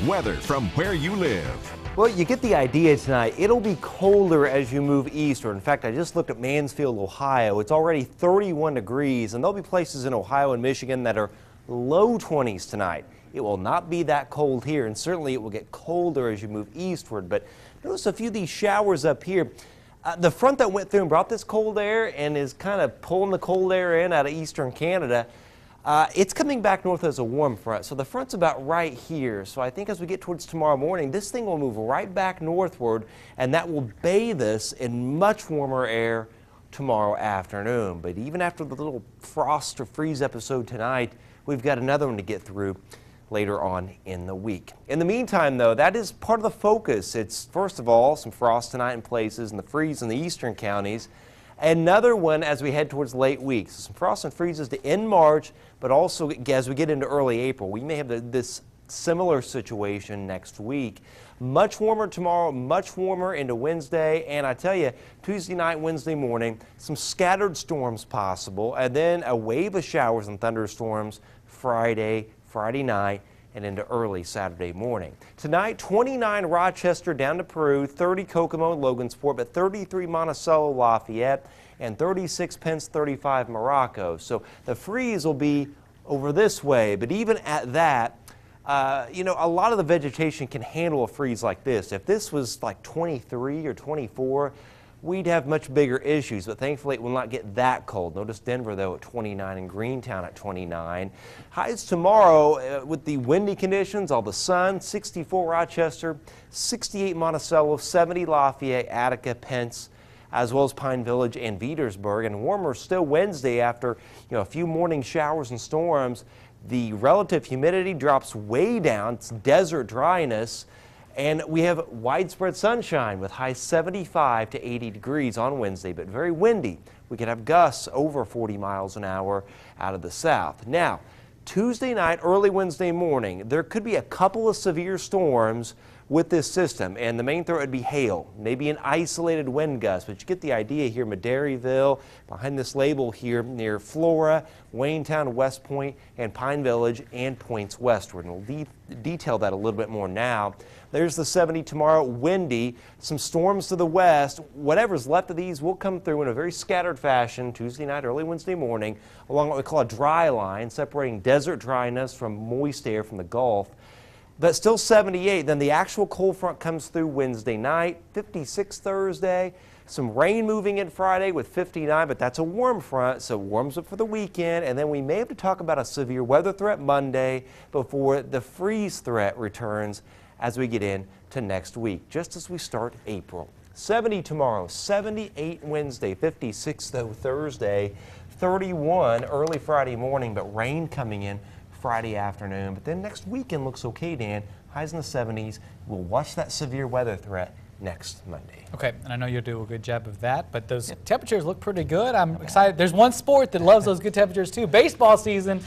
Weather from where you live. Well, you get the idea tonight. It'll be colder as you move eastward. In fact, I just looked at Mansfield, Ohio. It's already 31 degrees, and there'll be places in Ohio and Michigan that are low 20s tonight. It will not be that cold here, and certainly it will get colder as you move eastward. But notice a few of these showers up here. The front that went through and brought this cold air and is kind of pulling the cold air in out of eastern Canada. It's coming back north as a warm front, so the front's about right here. So I think as we get towards tomorrow morning, this thing will move right back northward, and that will bathe us in much warmer air tomorrow afternoon. But even after the little frost or freeze episode tonight, we've got another one to get through later on in the week. In the meantime, though, that is part of the focus. It's, first of all, some frost tonight in places and the freeze in the eastern counties. Another one as we head towards late week. So some frost and freezes to end March, but also as we get into early April. We may have this similar situation next week. Much warmer tomorrow, much warmer into Wednesday, and I tell you, Tuesday night, Wednesday morning, some scattered storms possible, and then a wave of showers and thunderstorms Friday night, and into early Saturday morning. Tonight, 29 Rochester down to Peru, 30 Kokomo and Logansport, but 33 Monticello, Lafayette, and 36 Pence, 35 Morocco. So the freeze will be over this way, but even at that, a lot of the vegetation can handle a freeze like this. If this was like 23 or 24, we'd have much bigger issues, but thankfully it will not get that cold. Notice Denver, though, at 29 and Greentown at 29. Highs tomorrow with the windy conditions, all the sun, 64 Rochester, 68 Monticello, 70 Lafayette, Attica, Pence, as well as Pine Village and Petersburg. And warmer still Wednesday after a few morning showers and storms. The relative humidity drops way down. It's desert dryness. And we have widespread sunshine with highs 75 to 80 degrees on Wednesday, but very windy. We could have gusts over 40 miles an hour out of the south. Now, Tuesday night, early Wednesday morning, there could be a couple of severe storms with this system, and the main threat would be hail, maybe an isolated wind gust, but you get the idea here. Madairyville, behind this label here near Flora, Waynetown, West Point, and Pine Village, and points westward. And we'll detail that a little bit more now. There's the 70 tomorrow, windy, some storms to the west. Whatever's left of these will come through in a very scattered fashion Tuesday night, early Wednesday morning, along what we call a dry line, separating desert dryness from moist air from the Gulf. But still 78. Then the actual cold front comes through Wednesday night, 56 Thursday. Some rain moving in Friday with 59, but that's a warm front, so it warms up for the weekend. And then we may have to talk about a severe weather threat Monday before the freeze threat returns as we get into next week, just as we start April. 70 tomorrow, 78 Wednesday, 56 though Thursday, 31 early Friday morning, but rain coming in Friday afternoon. But then next weekend looks okay, Dan. Highs in the 70s. We'll watch that severe weather threat next Monday. Okay, and I know you'll do a good job of that, but those temperatures look pretty good. I'm excited. There's one sport that loves those good temperatures too. Baseball season